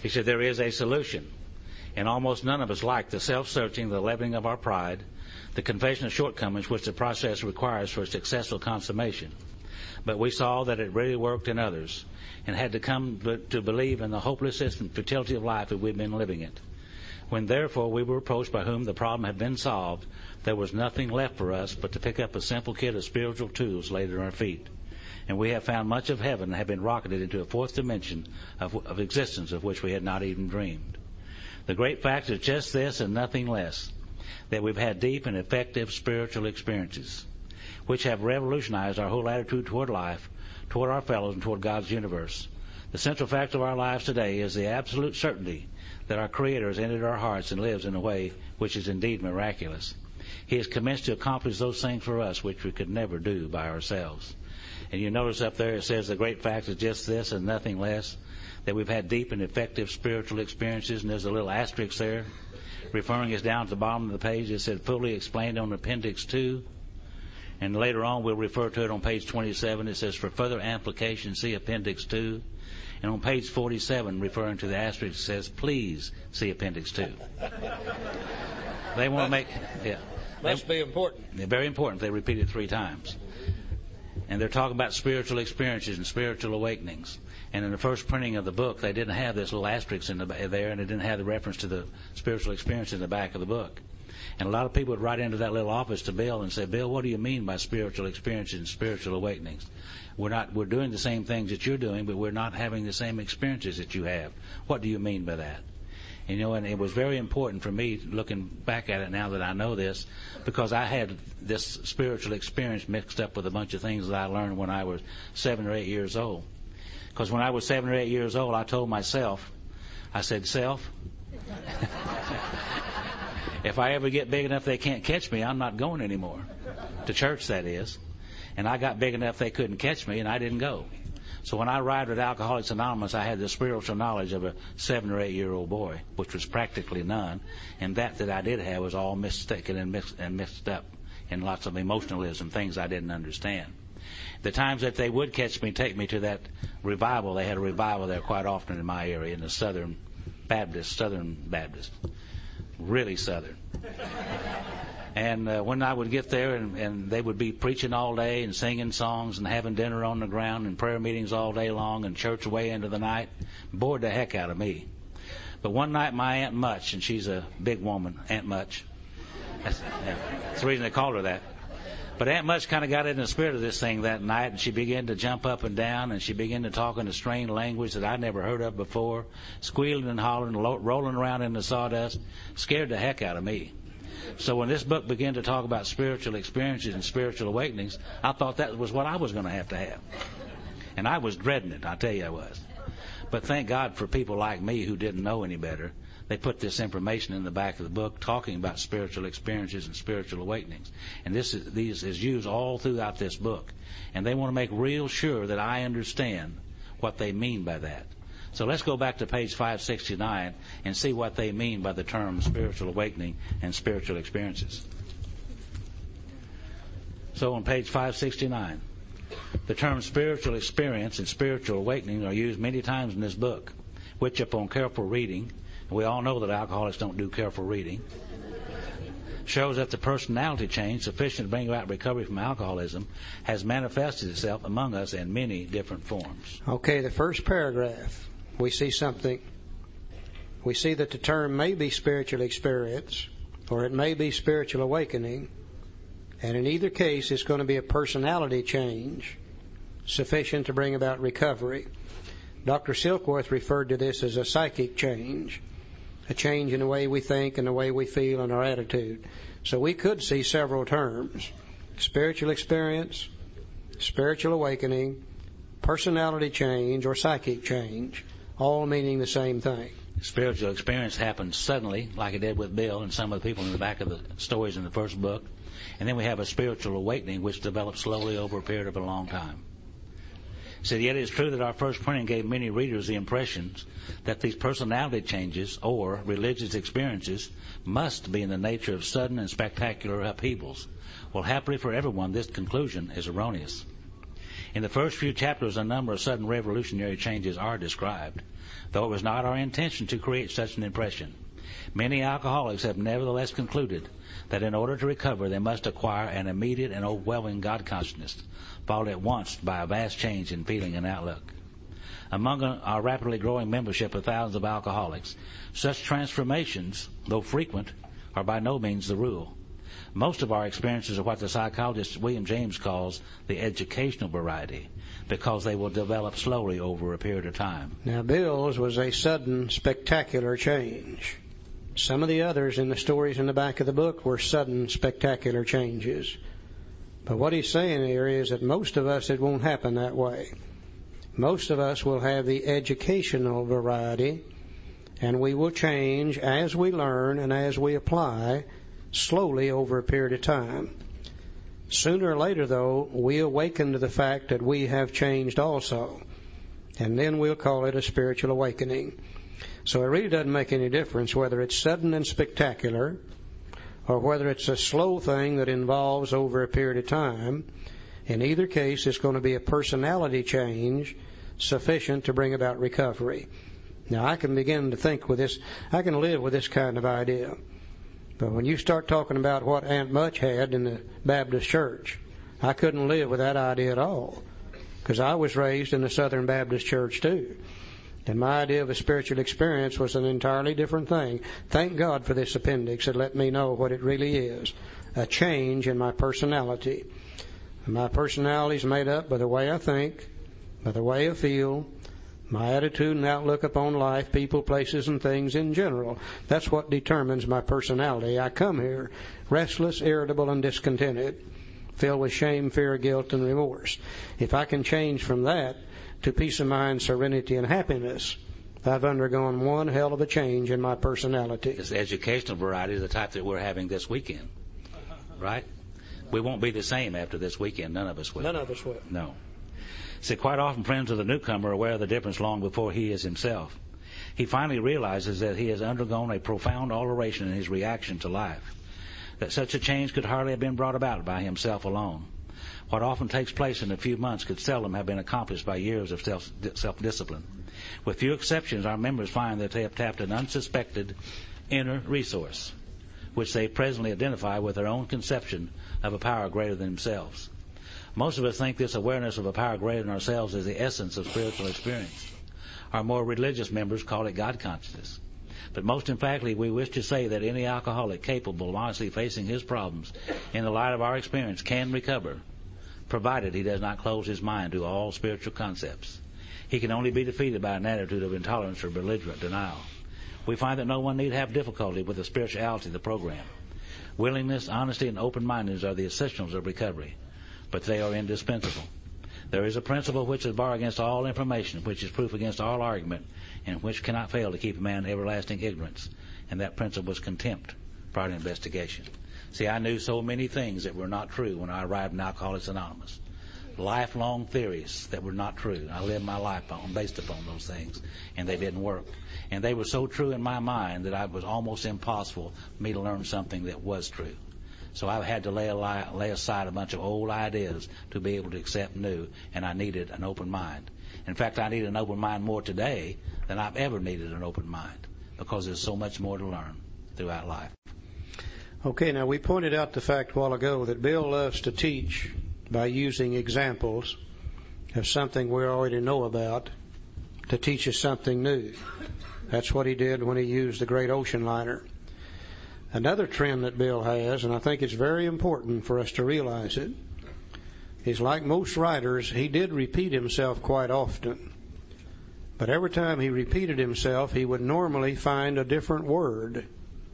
He said there is a solution, and almost none of us like the self-searching, the leveling of our pride, the confession of shortcomings which the process requires for successful consummation. But we saw that it really worked in others, and had to come to believe in the hopelessness and futility of life if we'd been living it. When therefore we were approached by whom the problem had been solved, there was nothing left for us but to pick up a simple kit of spiritual tools laid at our feet. And we have found much of heaven and have been rocketed into a fourth dimension of existence of which we had not even dreamed. The great fact is just this and nothing less, that we've had deep and effective spiritual experiences, which have revolutionized our whole attitude toward life, toward our fellows, and toward God's universe. The central fact of our lives today is the absolute certainty that our Creator has entered our hearts and lives in a way which is indeed miraculous. He has commenced to accomplish those things for us which we could never do by ourselves. And you notice up there it says the great fact is just this and nothing less, that we've had deep and effective spiritual experiences, and there's a little asterisk there referring us down to the bottom of the page. It said fully explained on Appendix 2. And later on we'll refer to it on page 27. It says for further amplification, see Appendix 2. And on page 47, referring to the asterisk, it says please see Appendix 2. They want to make... Yeah. Must be important. They're very important. They repeat it 3 times. And they're talking about spiritual experiences and spiritual awakenings. And in the first printing of the book, they didn't have this little asterisk there, and it didn't have the reference to the spiritual experience in the back of the book. And a lot of people would write into that little office to Bill and say, Bill, what do you mean by spiritual experiences and spiritual awakenings? We're doing the same things that you're doing, but we're not having the same experiences that you have. What do you mean by that? And, and it was very important for me, looking back at it now that I know this, because I had this spiritual experience mixed up with a bunch of things that I learned when I was 7 or 8 years old. Because when I was 7 or 8 years old, I told myself, I said, self, if I ever get big enough they can't catch me, I'm not going anymore. To church, that is. And I got big enough they couldn't catch me, and I didn't go. So when I arrived at Alcoholics Anonymous, I had the spiritual knowledge of a 7 or 8 year old boy, which was practically none. And that I did have was all mistaken and mixed up in lots of emotionalism, things I didn't understand. The times that they would catch me, take me to that revival, they had a revival there quite often in my area, in the Southern Baptist, really Southern. And when I would get there and they would be preaching all day and singing songs and having dinner on the ground and prayer meetings all day long and church way into the night, bored the heck out of me. But one night my Aunt Much, and she's a big woman, Aunt Much. That's the reason they called her that. But Aunt Much kind of got in the spirit of this thing that night, and she began to jump up and down, and she began to talk in a strange language that I'd never heard of before, squealing and hollering, rolling around in the sawdust, scared the heck out of me. So when this book began to talk about spiritual experiences and spiritual awakenings, I thought that was what I was going to have. And I was dreading it, I tell you I was. But thank God for people like me who didn't know any better. They put this information in the back of the book talking about spiritual experiences and spiritual awakenings. And these is used all throughout this book. And they want to make real sure that I understand what they mean by that. So let's go back to page 569 and see what they mean by the term spiritual awakening and spiritual experiences. So on page 569, the terms spiritual experience and spiritual awakening are used many times in this book, which upon careful reading, and we all know that alcoholics don't do careful reading, shows that the personality change sufficient to bring about recovery from alcoholism has manifested itself among us in many different forms. Okay, the first paragraph, we see something. We see that the term may be spiritual experience or it may be spiritual awakening, and in either case it's going to be a personality change sufficient to bring about recovery. Dr. Silkworth referred to this as a psychic change, a change in the way we think and the way we feel and our attitude. So we could see several terms: spiritual experience, spiritual awakening, personality change, or psychic change, all meaning the same thing. Spiritual experience happens suddenly, like it did with Bill and some of the people in the back of the stories in the first book. And then we have a spiritual awakening which develops slowly over a period of a long time. So yet it is true that our first printing gave many readers the impressions that these personality changes or religious experiences must be in the nature of sudden and spectacular upheavals. Well, happily for everyone, this conclusion is erroneous. In the first few chapters, a number of sudden revolutionary changes are described. though it was not our intention to create such an impression. Many alcoholics have nevertheless concluded that in order to recover, they must acquire an immediate and overwhelming God consciousness, followed at once by a vast change in feeling and outlook. Among our rapidly growing membership of thousands of alcoholics, such transformations, though frequent, are by no means the rule. Most of our experiences are what the psychologist William James calls the educational variety, because they will develop slowly over a period of time. Now, Bill's was a sudden, spectacular change. Some of the others in the stories in the back of the book were sudden, spectacular changes. But what he's saying here is that most of us, it won't happen that way. Most of us will have the educational variety, and we will change as we learn and as we apply, slowly over a period of time. Sooner or later, though, we awaken to the fact that we have changed also, and then we'll call it a spiritual awakening. So it really doesn't make any difference whether it's sudden and spectacular or whether it's a slow thing that involves over a period of time. In either case, it's going to be a personality change sufficient to bring about recovery. Now, I can begin to think with this, I can live with this kind of idea. But when you start talking about what Aunt Much had in the Baptist church, I couldn't live with that idea at all, because I was raised in the Southern Baptist church too. And my idea of a spiritual experience was an entirely different thing. Thank God for this appendix that let me know what it really is, a change in my personality. And my personality is made up by the way I think, by the way I feel, my attitude and outlook upon life, people, places, and things in general. That's what determines my personality. I come here restless, irritable, and discontented, filled with shame, fear, guilt, and remorse. If I can change from that to peace of mind, serenity, and happiness, I've undergone one hell of a change in my personality. This educational variety is the type that we're having this weekend, right? We won't be the same after this weekend. None of us will. None of us will. No. See, quite often friends of the newcomer are aware of the difference long before he is himself. He finally realizes that he has undergone a profound alteration in his reaction to life, that such a change could hardly have been brought about by himself alone. What often takes place in a few months could seldom have been accomplished by years of self-discipline. With few exceptions, our members find that they have tapped an unsuspected inner resource, which they presently identify with their own conception of a power greater than themselves. Most of us think this awareness of a power greater than ourselves is the essence of spiritual experience. Our more religious members call it God consciousness. But most emphatically, we wish to say that any alcoholic capable of honestly facing his problems in the light of our experience can recover, provided he does not close his mind to all spiritual concepts. He can only be defeated by an attitude of intolerance or belligerent denial. We find that no one need have difficulty with the spirituality of the program. Willingness, honesty, and open-mindedness are the essentials of recovery, but they are indispensable. There is a principle which is bar against all information, which is proof against all argument, and which cannot fail to keep a man in everlasting ignorance, and that principle is contempt prior to investigation. See, I knew so many things that were not true when I arrived in Alcoholics Anonymous. Lifelong theories that were not true. I lived my life based upon those things, and they didn't work. And they were so true in my mind that it was almost impossible for me to learn something that was true. So I had to lay aside a bunch of old ideas to be able to accept new, and I needed an open mind. In fact, I need an open mind more today than I've ever needed an open mind, because there's so much more to learn throughout life. Okay, now we pointed out the fact a while ago that Bill loves to teach by using examples of something we already know about to teach us something new. That's what he did when he used the great ocean liner. Another trend that Bill has, and I think it's very important for us to realize it, is like most writers, he did repeat himself quite often. But every time he repeated himself, he would normally find a different word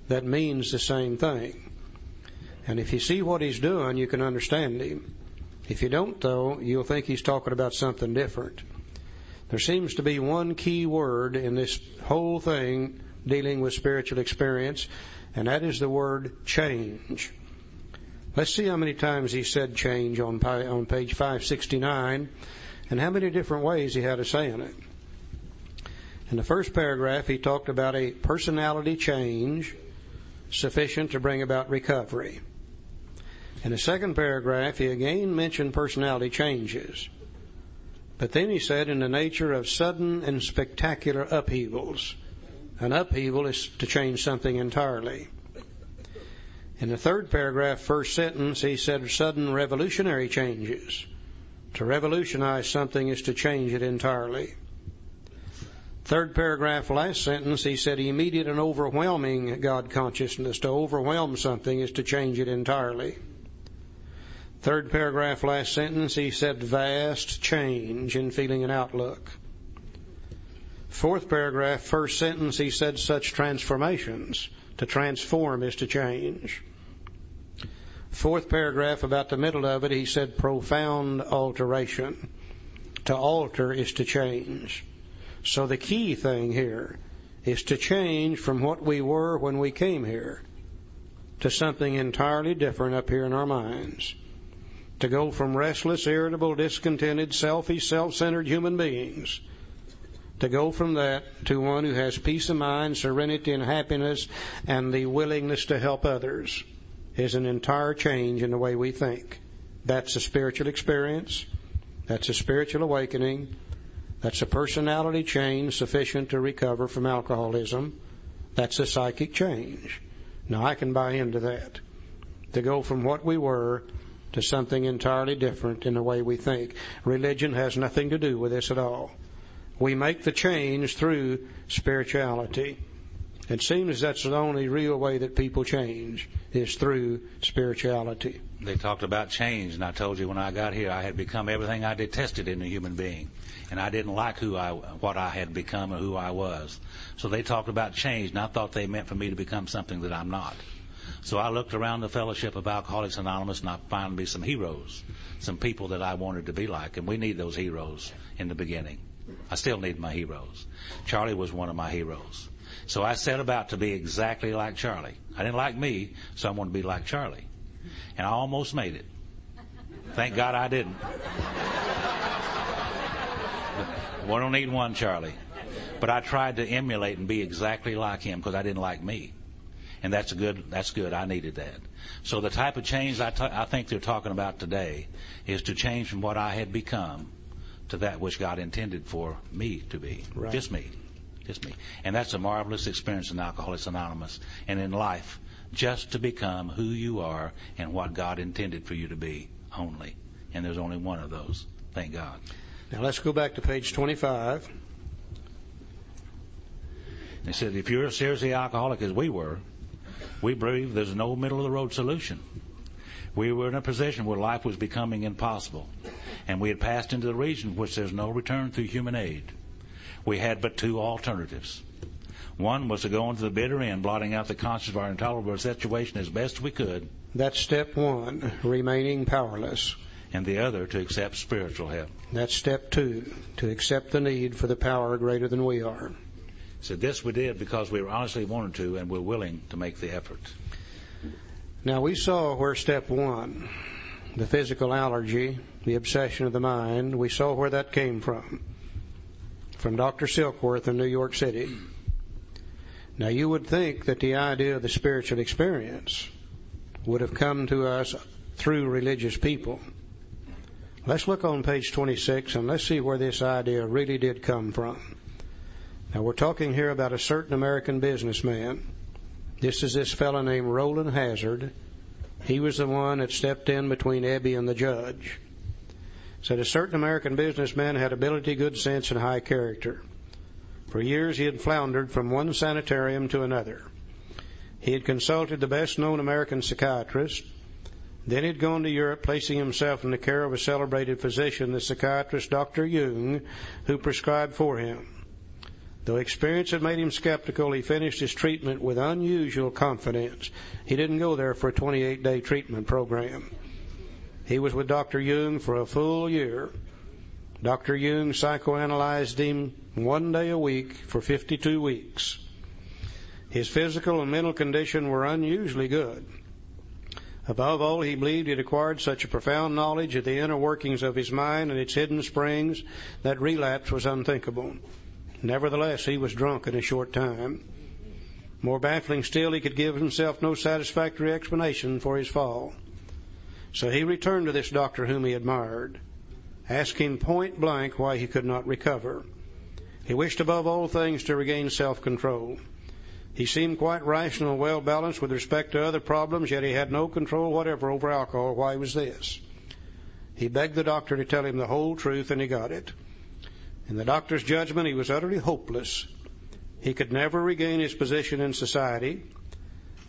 that means the same thing. And if you see what he's doing, you can understand him. If you don't, though, you'll think he's talking about something different. There seems to be one key word in this whole thing dealing with spiritual experience, and that is the word change. Let's see how many times he said change on page 569 and how many different ways he had of saying it. In the first paragraph, he talked about a personality change sufficient to bring about recovery. In the second paragraph, he again mentioned personality changes. But then he said, in the nature of sudden and spectacular upheavals. An upheaval is to change something entirely. In the third paragraph, first sentence, he said sudden revolutionary changes. To revolutionize something is to change it entirely. Third paragraph, last sentence, he said immediate and overwhelming God consciousness. To overwhelm something is to change it entirely. Third paragraph, last sentence, he said vast change in feeling and outlook. Fourth paragraph, first sentence, he said such transformations. To transform is to change. Fourth paragraph, about the middle of it, he said profound alteration. To alter is to change. So the key thing here is to change from what we were when we came here to something entirely different up here in our minds. To go from restless, irritable, discontented, selfish, self-centered human beings, to go from that to one who has peace of mind, serenity, and happiness, and the willingness to help others, is an entire change in the way we think. That's a spiritual experience. That's a spiritual awakening. That's a personality change sufficient to recover from alcoholism. That's a psychic change. Now, I can buy into that. To go from what we were to something entirely different in the way we think. Religion has nothing to do with this at all. We make the change through spirituality. It seems that's the only real way that people change, is through spirituality. They talked about change, and I told you when I got here I had become everything I detested in a human being. And I didn't like what I had become or who I was. So they talked about change, and I thought they meant for me to become something that I'm not. So I looked around the Fellowship of Alcoholics Anonymous, and I found me some heroes, some people that I wanted to be like, and we need those heroes in the beginning. I still need my heroes. Charlie was one of my heroes. So I set about to be exactly like Charlie. I didn't like me, so I wanted to be like Charlie. And I almost made it. Thank God I didn't. We don't need one Charlie. But I tried to emulate and be exactly like him because I didn't like me. And that's good. I needed that. So the type of change I think they're talking about today is to change from what I had become to that which God intended for me to be. Right. Just me. And that's a marvelous experience in Alcoholics Anonymous and in life, just to become who you are and what God intended for you to be only. And there's only one of those. Thank God. Now let's go back to page 25. They said, if you're a seriously alcoholic as we were, we believe there's no middle-of-the-road solution. We were in a position where life was becoming impossible, and we had passed into the region which there's no return through human aid. We had but two alternatives. One was to go into the bitter end, blotting out the conscience of our intolerable situation as best we could. That's step one, remaining powerless. And the other, to accept spiritual help. That's step two, to accept the need for the power greater than we are. So this we did because we honestly wanted to and were willing to make the effort. Now we saw where step one, the physical allergy, the obsession of the mind, we saw where that came from Dr. Silkworth in New York City. Now you would think that the idea of the spiritual experience would have come to us through religious people. Let's look on page 26 and let's see where this idea really did come from. Now we're talking here about a certain American businessman. This is this fellow named Roland Hazard. He was the one that stepped in between Ebby and the judge. Said a certain American businessman had ability, good sense, and high character. For years he had floundered from one sanitarium to another. He had consulted the best-known American psychiatrist. Then he'd gone to Europe, placing himself in the care of a celebrated physician, the psychiatrist Dr. Jung, who prescribed for him. Though experience had made him skeptical, he finished his treatment with unusual confidence. He didn't go there for a 28-day treatment program. He was with Dr. Jung for a full year. Dr. Jung psychoanalyzed him 1 day a week for 52 weeks. His physical and mental condition were unusually good. Above all, he believed he had acquired such a profound knowledge of the inner workings of his mind and its hidden springs that relapse was unthinkable. Nevertheless, he was drunk in a short time. More baffling still, he could give himself no satisfactory explanation for his fall. So he returned to this doctor whom he admired, asked him point blank why he could not recover. He wished above all things to regain self-control. He seemed quite rational and well-balanced with respect to other problems, yet he had no control whatever over alcohol. Why was this? He begged the doctor to tell him the whole truth, and he got it. In the doctor's judgment, he was utterly hopeless. He could never regain his position in society,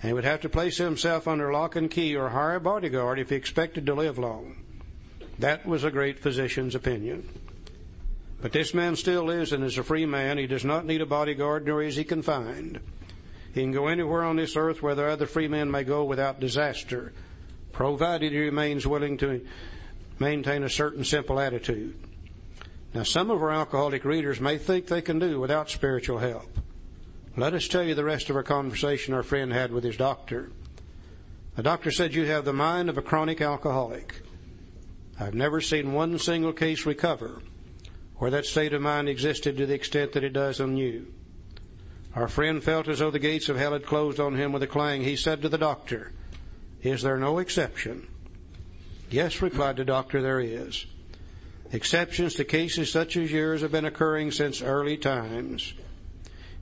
and he would have to place himself under lock and key or hire a bodyguard if he expected to live long. That was a great physician's opinion. But this man still lives and is a free man. He does not need a bodyguard, nor is he confined. He can go anywhere on this earth where the other free men may go without disaster, provided he remains willing to maintain a certain simple attitude. Now, some of our alcoholic readers may think they can do without spiritual help. Let us tell you the rest of our conversation our friend had with his doctor. The doctor said, "You have the mind of a chronic alcoholic." I've never seen one single case recover where that state of mind existed to the extent that it does on you. Our friend felt as though the gates of hell had closed on him with a clang. He said to the doctor, "Is there no exception?" "Yes," replied the doctor, "there is. Exceptions to cases such as yours have been occurring since early times.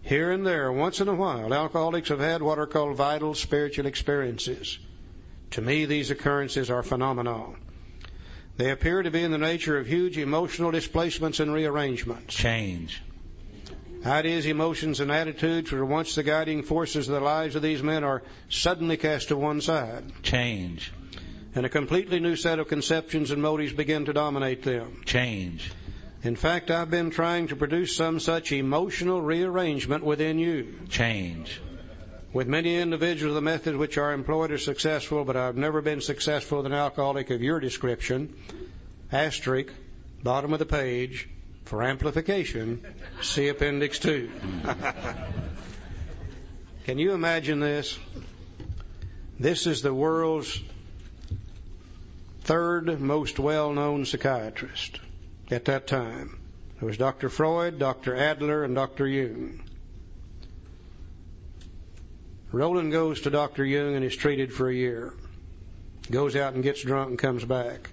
Here and there, once in a while, alcoholics have had what are called vital spiritual experiences. To me, these occurrences are phenomena. They appear to be in the nature of huge emotional displacements and rearrangements. Change. Ideas, emotions, and attitudes that were once the guiding forces of the lives of these men are suddenly cast to one side. Change. And a completely new set of conceptions and motives begin to dominate them. Change. In fact, I've been trying to produce some such emotional rearrangement within you. Change. With many individuals, the methods which are employed are successful, but I've never been successful with an alcoholic of your description. Asterisk, bottom of the page, for amplification, see Appendix 2. Can you imagine this? This is the world's third most well-known psychiatrist at that time. There was Dr. Freud, Dr. Adler, and Dr. Jung. Roland goes to Dr. Jung and is treated for a year. Goes out and gets drunk and comes back.